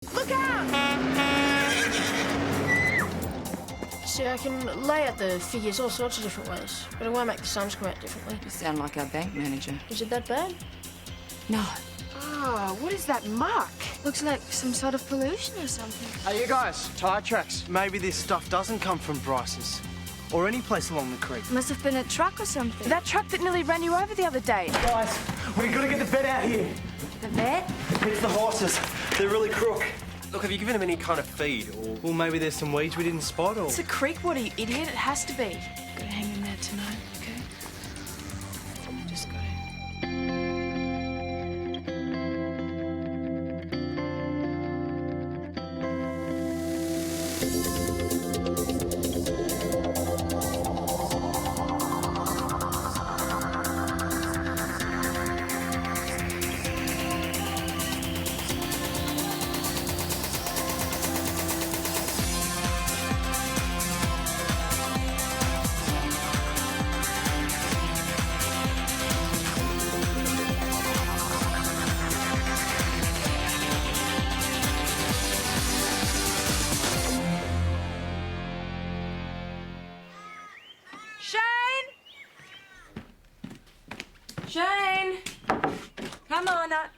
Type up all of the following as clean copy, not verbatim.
Look out! See, I can lay out the figures all sorts of different ways, but it won't make the sums come out differently. You sound like our bank manager. Is it that bad? No. Oh, what is that mark? Looks like some sort of pollution or something. Hey, you guys, tyre tracks. Maybe this stuff doesn't come from Bryce's. Or any place along the creek. Must have been a truck or something. That truck that nearly ran you over the other day. Guys, we've got to get the vet out here. The vet? It's the horses. They're really crook. Look, have you given them any kind of feed or... Well, maybe there's some weeds we didn't spot or... It's a creek water, you idiot. It has to be. Gotta hang in there tonight, okay? Just gotta... Shane! Come on up.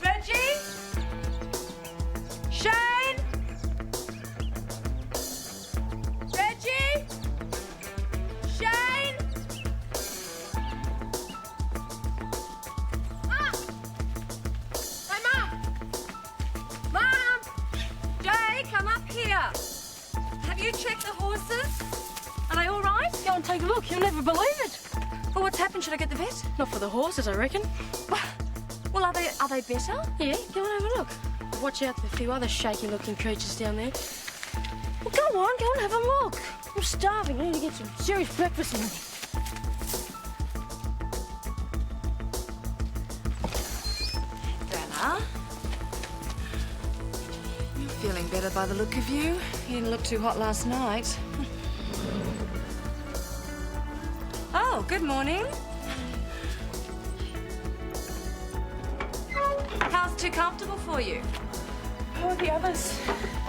Reggie? Shane? Reggie? Shane? Ah! Hey, Mum! Mum! Jay, come up here. Have you checked the horses? Are they all right? Go and take a look. You'll never believe it. Well, what's happened? Should I get the vet? Not for the horses, I reckon. Well, are they better? Yeah, go and have a look. Watch out for a few other shaky-looking creatures down there. Well, go on, go and have a look. I'm starving. I need to get some serious breakfast in me. Bella? You're feeling better by the look of you. You didn't look too hot last night. Oh, good morning. How's too comfortable for you? How are the others?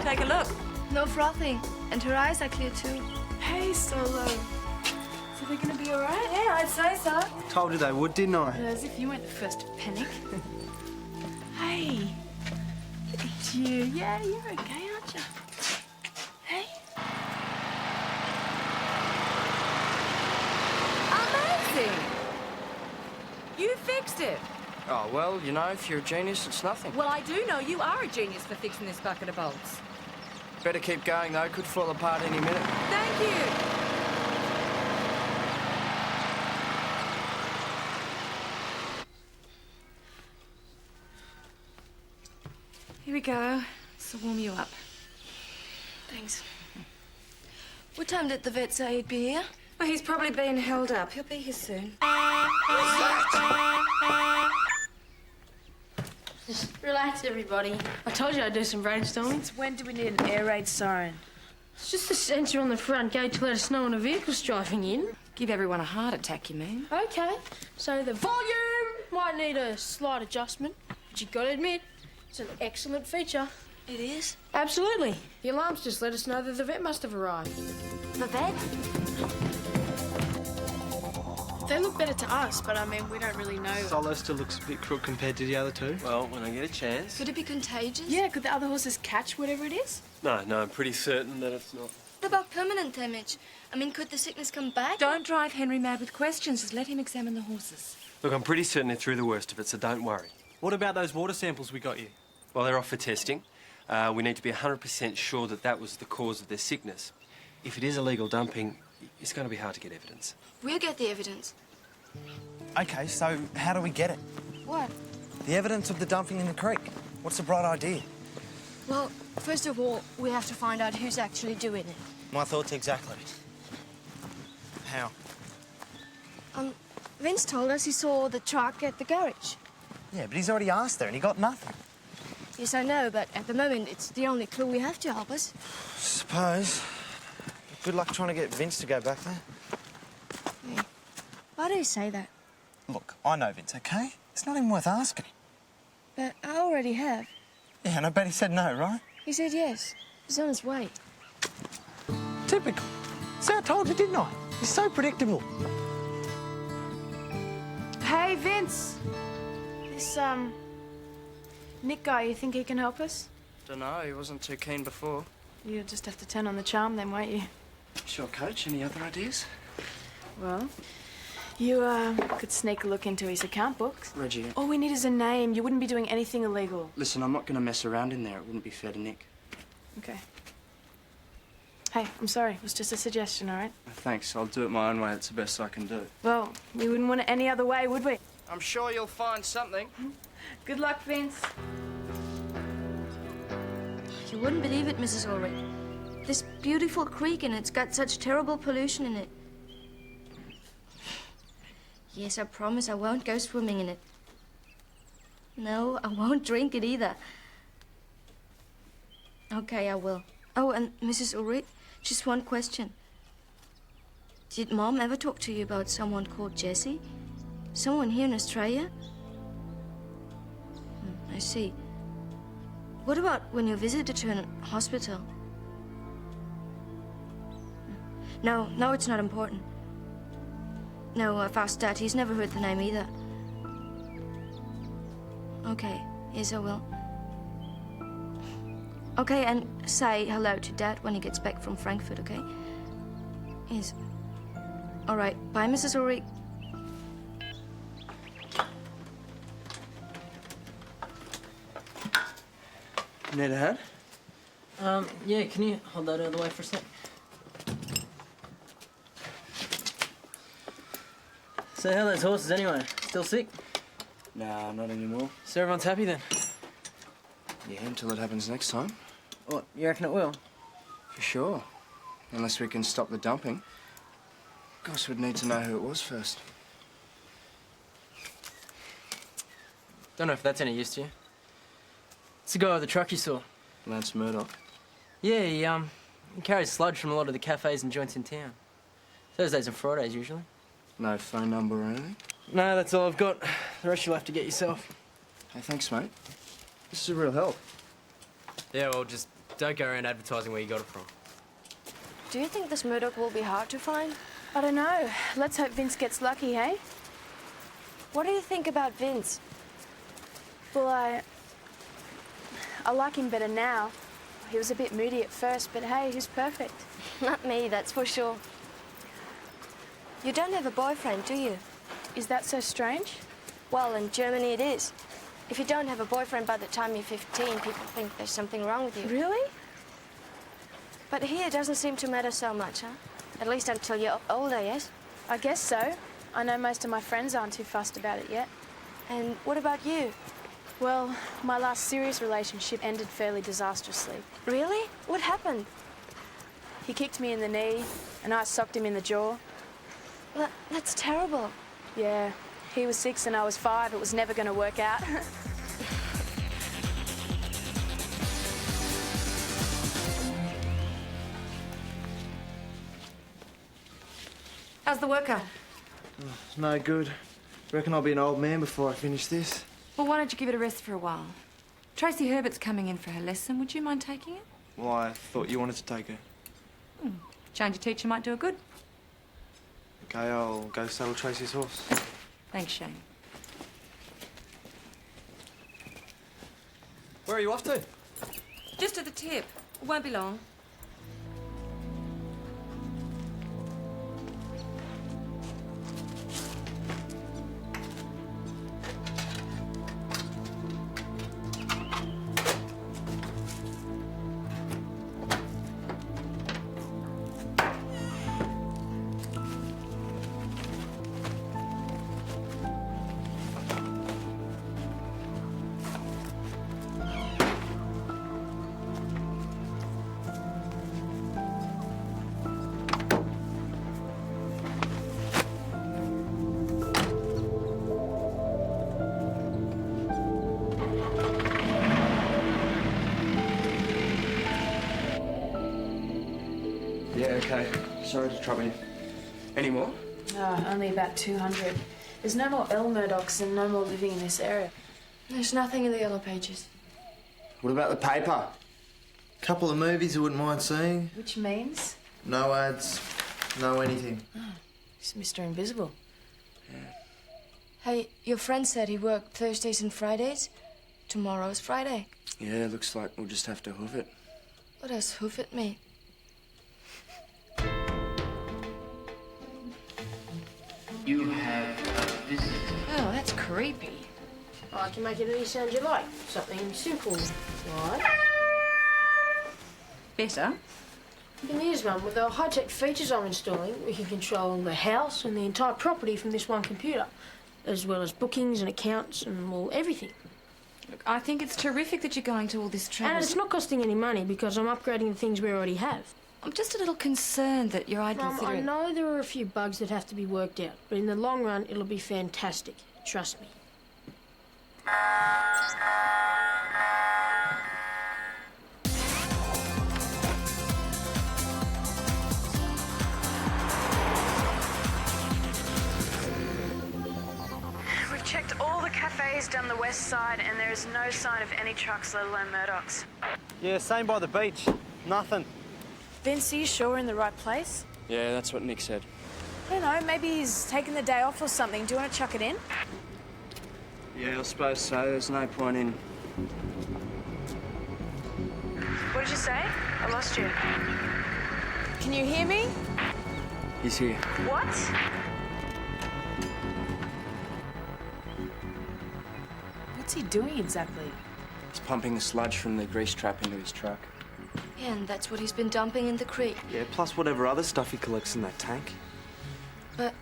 Take a look. No frothing. And her eyes are clear too. Hey, Solo. So they're gonna be all right? Yeah, I'd say so. Told you they would, didn't I? As if you weren't the first to panic. Hey. Look at you. Yeah, you're okay, aren't you? Hey. Amazing. You fixed it. Oh, well, you know, if you're a genius, it's nothing. Well, I do know you are a genius for fixing this bucket of bolts. Better keep going, though. Could fall apart any minute. Thank you. Here we go. This will warm you up. Thanks. What time did the vet say he'd be here? Well, he's probably been held up. He'll be here soon. Just relax, everybody. I told you I'd do some brainstorming. Since when do we need an air raid siren? It's just the sensor on the front gate to let us know when a vehicle's driving in. Give everyone a heart attack, you mean? Okay, so the volume might need a slight adjustment, but you've got to admit, it's an excellent feature. It is? Absolutely. The alarms just let us know that the vet must have arrived. The vet? They look better to us, but I mean, we don't really know. Solo still looks a bit crook compared to the other two. Well, when I get a chance... Could it be contagious? Yeah, could the other horses catch whatever it is? No, I'm pretty certain that it's not. What about permanent damage? I mean, could the sickness come back? Don't drive Henry mad with questions. Just let him examine the horses. Look, I'm pretty certain they're through the worst of it, so don't worry. What about those water samples we got you? Well, they're off for testing. We need to be 100% sure that that was the cause of their sickness. If it is illegal dumping, it's going to be hard to get evidence. We'll get the evidence. Okay, so how do we get it? What? The evidence of the dumping in the creek. What's the bright idea? Well, first of all, we have to find out who's actually doing it. My thoughts exactly. How? Vince told us he saw the truck at the garage. Yeah, but he's already asked there and he got nothing. Yes, I know, but at the moment, it's the only clue we have to help us. Suppose. Good luck trying to get Vince to go back there. Hey, why do you say that? Look, I know Vince, okay? It's not even worth asking him. But I already have. Yeah, and I bet he said no, right? He said yes. He's on his way. Typical. See, I told you, didn't I? He's so predictable. Hey, Vince. This, Nick guy, you think he can help us? Dunno, he wasn't too keen before. You'll just have to turn on the charm then, won't you? Sure, Coach. Any other ideas? Well, you, could sneak a look into his account books. Reggie. All we need is a name. You wouldn't be doing anything illegal. Listen, I'm not going to mess around in there. It wouldn't be fair to Nick. Okay. Hey, I'm sorry. It was just a suggestion, all right? Thanks. I'll do it my own way. It's the best I can do. Well, we wouldn't want it any other way, would we? I'm sure you'll find something. Good luck, Vince. You wouldn't believe it, Mrs. Ulrich. This beautiful creek, and it's got such terrible pollution in it. Yes, I promise I won't go swimming in it. No, I won't drink it either. Okay, I will. Oh, and Mrs. Ulrich, just one question. Did Mom ever talk to you about someone called Jesse? Someone here in Australia? I see. What about when you visited her in a hospital? No, it's not important. No, I've asked Dad. He's never heard the name either. Okay, yes, I will. Okay, and say hello to Dad when he gets back from Frankfurt, okay? Yes. All right, bye, Mrs. Ulrich. Need a hand? Yeah, can you hold that out of the way for a sec? So how are those horses anyway? Still sick? Nah, not anymore. So everyone's happy then? Yeah, until it happens next time. What, you reckon it will? For sure. Unless we can stop the dumping. Of course, we'd need to know who it was first. Don't know if that's any use to you. It's the guy with the truck you saw. Lance Murdock. Yeah, he carries sludge from a lot of the cafes and joints in town. Thursdays and Fridays, usually. No phone number or anything? No, that's all I've got. The rest you'll have to get yourself. Hey, thanks, mate. This is a real help. Yeah, well, just don't go around advertising where you got it from. Do you think this Murdock will be hard to find? I don't know. Let's hope Vince gets lucky, hey? What do you think about Vince? Well, I like him better now. He was a bit moody at first, but hey, he's perfect. Not me, that's for sure. You don't have a boyfriend, do you? Is that so strange? Well, in Germany it is. If you don't have a boyfriend by the time you're 15, people think there's something wrong with you. Really? But here it doesn't seem to matter so much, huh? At least until you're older, yes? I guess so. I know most of my friends aren't too fussed about it yet. And what about you? Well, my last serious relationship ended fairly disastrously. Really? What happened? He kicked me in the knee, and I socked him in the jaw. That's terrible. Yeah, he was 6 and I was 5. It was never going to work out. How's the worker? No good. Reckon I'll be an old man before I finish this. Well, why don't you give it a rest for a while? Tracy Herbert's coming in for her lesson. Would you mind taking it? Well, I thought you wanted to take her. Change of teacher might do her good. Okay, I'll go saddle Tracy's horse. Thanks, Shane. Where are you off to? Just at the tip. It won't be long. Okay, sorry to trouble you. Any more? Oh, only about 200. There's no more L Murdocks and no more living in this area. There's nothing in the yellow pages. What about the paper? Couple of movies I wouldn't mind seeing. Which means No ads, no anything. it's Mr. Invisible. Hey, your friend said he worked Thursdays and Fridays. Tomorrow's Friday. Yeah, looks like we'll just have to hoof it. What does hoof it mean? You have a visitor. Oh, that's creepy. I can make it any sound you like. Something simple, like... Better? And here's one. With the high-tech features I'm installing, we can control the house and the entire property from this one computer, as well as bookings and accounts and, well, everything. Look, I think it's terrific that you're going to all this trouble. And it's not costing any money because I'm upgrading the things we already have. I'm just a little concerned that you're considering... I know there are a few bugs that have to be worked out, but in the long run, it'll be fantastic. Trust me. We've checked all the cafes down the west side and there is no sign of any trucks, let alone Murdocks. Yeah, same by the beach. Nothing. Vince, are you sure we're in the right place? Yeah, that's what Nick said. I don't know, maybe he's taking the day off or something. Do you want to chuck it in? Yeah, I suppose so. There's no point in... What did you say? I lost you. Can you hear me? He's here. What? What's he doing exactly? He's pumping the sludge from the grease trap into his truck. Yeah, and that's what he's been dumping in the creek. Yeah, plus whatever other stuff he collects in that tank. But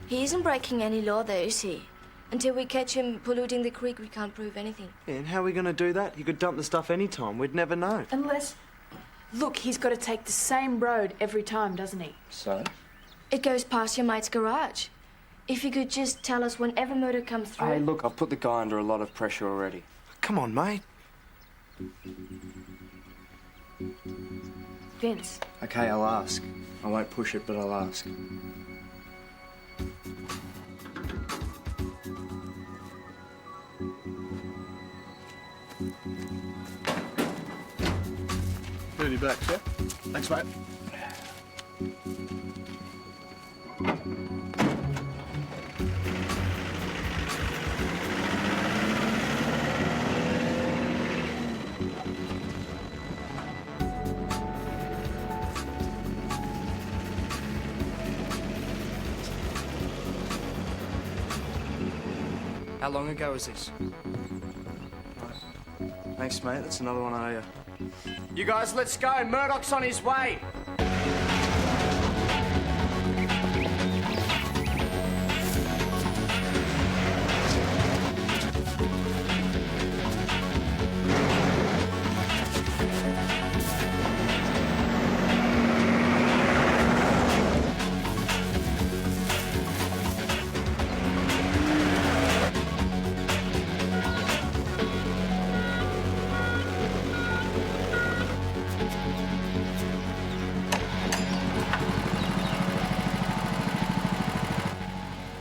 he isn't breaking any law there, is he? Until we catch him polluting the creek, we can't prove anything. Yeah, and how are we going to do that? He could dump the stuff any time. We'd never know. Unless... Look, he's got to take the same road every time, doesn't he? So? It goes past your mate's garage. If you could just tell us whenever murder comes through... Hey, look, I've put the guy under a lot of pressure already. Come on, mate. Vince. Okay, I'll ask. I won't push it, but I'll ask. Really back, yeah? Thanks, mate. How long ago was this? Thanks, mate. That's another one I owe you. You guys, let's go. Murdock's on his way.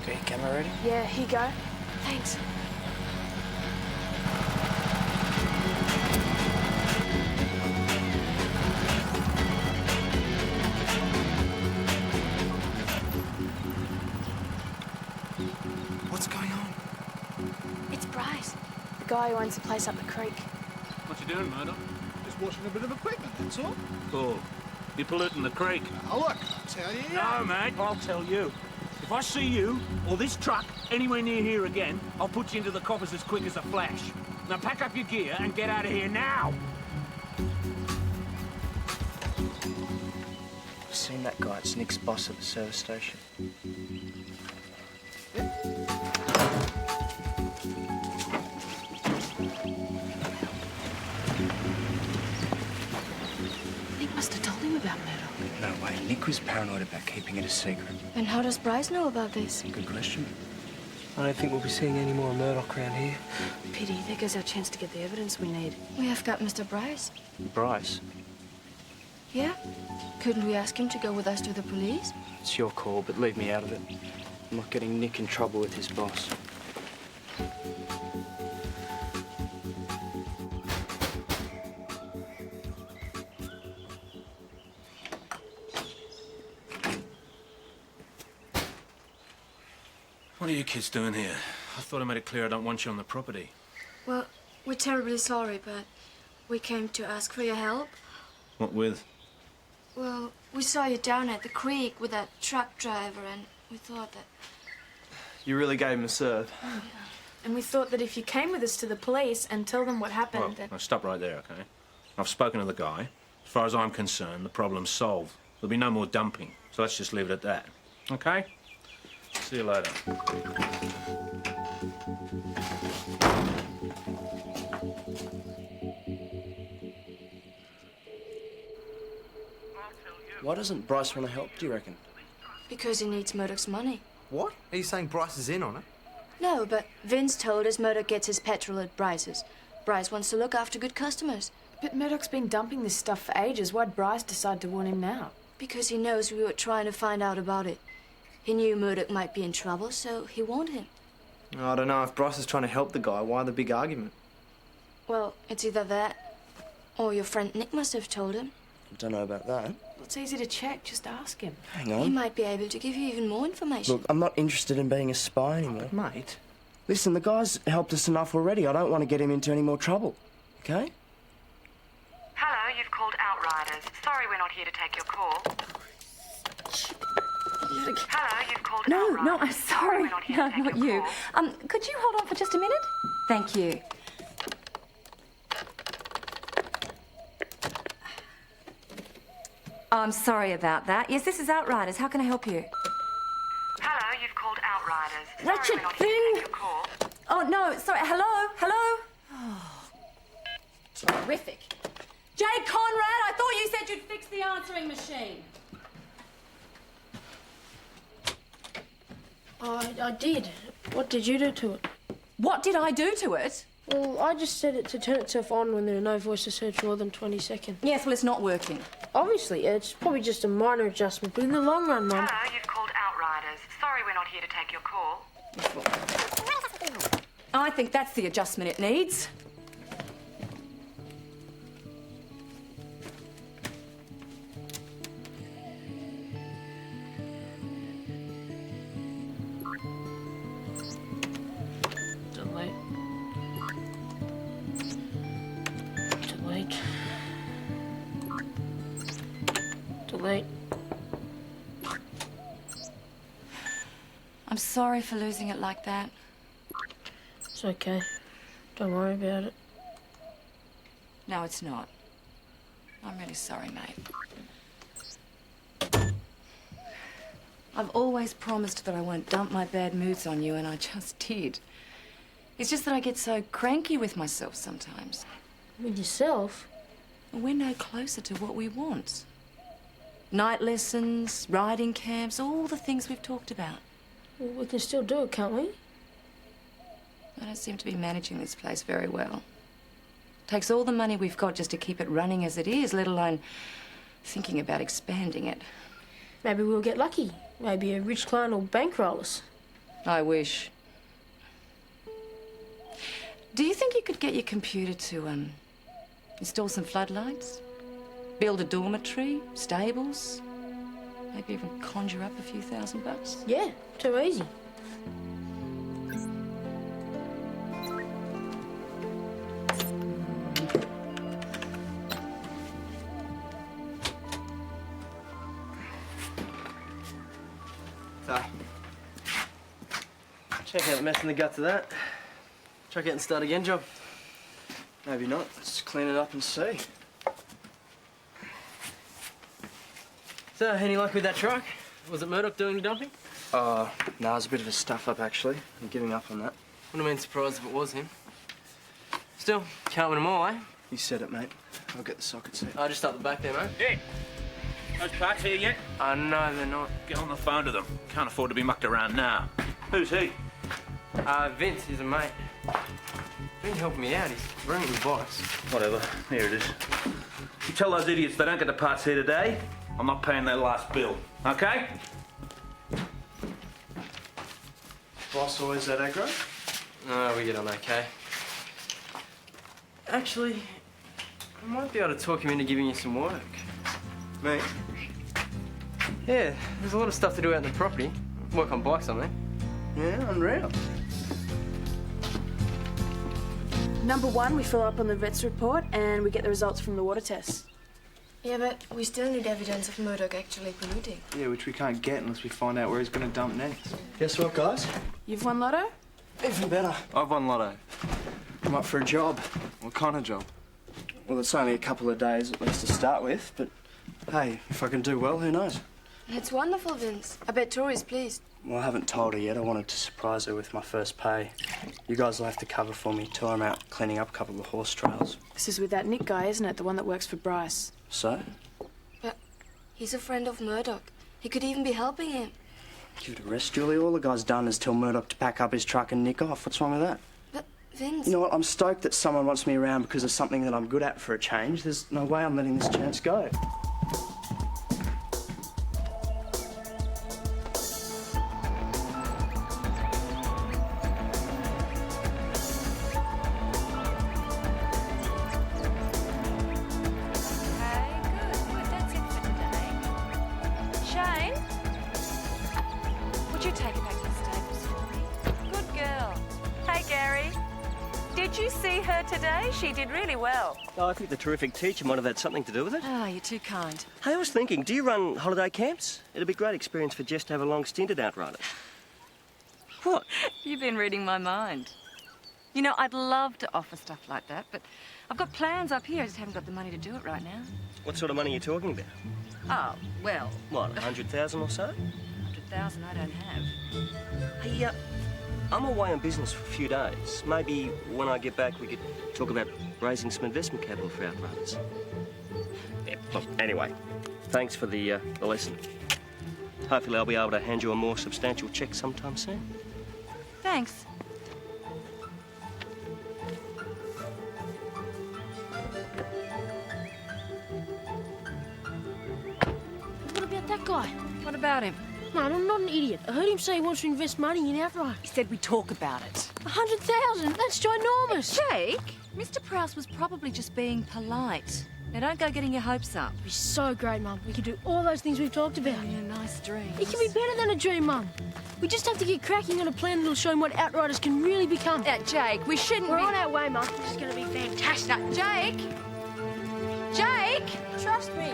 Okay, camera ready? Yeah, here you go. Thanks. What's going on? It's Bryce, the guy who owns the place up the creek. What you doing, Murdock? Just washing a bit of equipment, that's all. Cool. You're polluting the creek. Oh, look, I'll tell you. No, mate, I'll tell you. If I see you or this truck anywhere near here again, I'll put you into the coppers as quick as a flash. Now pack up your gear and get out of here now! I've seen that guy. It's Nick's boss at the service station. Nick must have told him about Murdock. No way. Nick was paranoid about keeping it a secret. And how does Bryce know about this? Good question. I don't think we'll be seeing any more Murdock around here. Pity, there goes our chance to get the evidence we need. We have got Mr. Bryce. Bryce? Yeah? Couldn't we ask him to go with us to the police? It's your call, but leave me out of it. I'm not getting Nick in trouble with his boss. What are you kids doing here? I thought I made it clear I don't want you on the property. Well, we're terribly sorry, but we came to ask for your help. What with? Well, we saw you down at the creek with that truck driver, and we thought that... You really gave him a serve. Oh, yeah. And we thought that if you came with us to the police and tell them what happened, Well, that... now stop right there, OK? I've spoken to the guy. As far as I'm concerned, the problem's solved. There'll be no more dumping, so let's just leave it at that. OK? See you later. Why doesn't Bryce want to help, do you reckon? Because he needs Murdock's money. What? Are you saying Bryce is in on it? No, but Vince told us Murdock gets his petrol at Bryce's. Bryce wants to look after good customers. But Murdock's been dumping this stuff for ages. Why'd Bryce decide to warn him now? Because he knows we were trying to find out about it. He knew Murdock might be in trouble, so he warned him. I don't know. If Bryce is trying to help the guy, why the big argument? Well, it's either that, or your friend Nick must have told him. I don't know about that. It's easy to check. Just ask him. Hang on. He might be able to give you even more information. Look, I'm not interested in being a spy anymore. Mate. Listen, the guy's helped us enough already. I don't want to get him into any more trouble, okay? Hello, you've called Outriders. Sorry we're not here to take your call. Hello, you've called Outriders. No, I'm sorry. We're not here No, to take not your you. call. Could you hold on for just a minute? Thank you. Oh, I'm sorry about that. Yes, this is Outriders. How can I help you? Hello, you've called Outriders. Wretched Sorry we're not here to take your call. Oh, no, sorry. Hello? Hello? Oh, terrific. Jay Conrad, I thought you said you'd fix the answering machine. I did. What did you do to it? What did I do to it? Well, I just set it to turn itself on when there are no voices heard for more than 20 seconds. Yes, well, it's not working. Obviously, it's probably just a minor adjustment, but in the long run, Mum... Hello, you've called Outriders. Sorry we're not here to take your call. I think that's the adjustment it needs. Delete. Delete. Delete. I'm sorry for losing it like that. It's okay. Don't worry about it. No, it's not. I'm really sorry, mate. I've always promised that I won't dump my bad moods on you, and I just did. It's just that I get so cranky with myself sometimes. With yourself? We're no closer to what we want. Night lessons, riding camps, all the things we've talked about. Well, we can still do it, can't we? I don't seem to be managing this place very well. Takes all the money we've got just to keep it running as it is, let alone thinking about expanding it. Maybe we'll get lucky. Maybe a rich client will bankroll us. I wish. Do you think you could get your computer to, install some floodlights? Build a dormitory, stables? Maybe even conjure up a few $1,000? Yeah, too easy. So, check out the mess in the guts of that. Try getting start again, job. Maybe not. Let's clean it up and see. So, any luck with that truck? Was it Murdock doing the dumping? No, it's a bit of a stuff-up, actually. I'm giving up on that. Wouldn't have been surprised if it was him. Still, can't win them all, eh? You said it, mate. I'll get the socket set. Oh, just up the back there, mate. Hey, those parts here yet? No, they're not. Get on the phone to them. Can't afford to be mucked around now. Who's he? Vince, he's a mate. been helping me out. He's bringing the bikes. Whatever. Here it is. You tell those idiots they don't get the parts here today. I'm not paying their last bill. Okay? Boss always that aggro? No, we get on okay. Actually, I might be able to talk him into giving you some work. Me? Yeah, there's a lot of stuff to do out in the property. Work on bikes, I mean. Yeah, unreal. Number one, we fill up on the vet's report and we get the results from the water tests. Yeah, but we still need evidence of Murdock actually polluting. Yeah, which we can't get unless we find out where he's going to dump next. Guess what, guys? You've won Lotto? Even better. I've won Lotto. I'm up for a job. What kind of job? Well, it's only a couple of days at least to start with, but hey, if I can do well, who knows? That's wonderful, Vince. I bet Tori's pleased. Well, I haven't told her yet. I wanted to surprise her with my first pay. You guys will have to cover for me till I'm out cleaning up a couple of horse trails. This is with that Nick guy, isn't it? The one that works for Bryce. So? But he's a friend of Murdock. He could even be helping him. Give it a rest, Julie. All the guy's done is tell Murdock to pack up his truck and nick off. What's wrong with that? But, Vince... You know what? I'm stoked that someone wants me around because of something that I'm good at for a change. There's no way I'm letting this chance go. Would you take her back to the stables for me? Good girl. Hey, Gary. Did you see her today? She did really well. Oh, I think the terrific teacher might have had something to do with it. Ah, you're too kind. Hey, I was thinking, do you run holiday camps? It'd be a great experience for Jess to have a long stint at Outriders. What? You've been reading my mind. You know, I'd love to offer stuff like that, but I've got plans up here. I just haven't got the money to do it right now. What sort of money are you talking about? Oh, well... What, 100,000 or so? 100,000 I don't have. Hey, I'm away on business for a few days. Maybe when I get back we could talk about raising some investment capital for Outriders. Yeah, look, anyway, thanks for the lesson. Hopefully I'll be able to hand you a more substantial cheque sometime soon. Thanks. What about that guy? What about him? Mum, I'm not an idiot. I heard him say he wants to invest money in Outriders. He said we talk about it. 100,000? That's ginormous. Jake, Mr. Prowse was probably just being polite. Now, don't go getting your hopes up. It'd be so great, Mum. We could do all those things we've talked about. Yeah, nice dreams. It can be better than a dream, Mum. We just have to get cracking on a plan that'll show him what Outriders can really become. Jake, we shouldn't We're be... on our way, Mum. This is going to be fantastic. Jake! Jake! Trust me.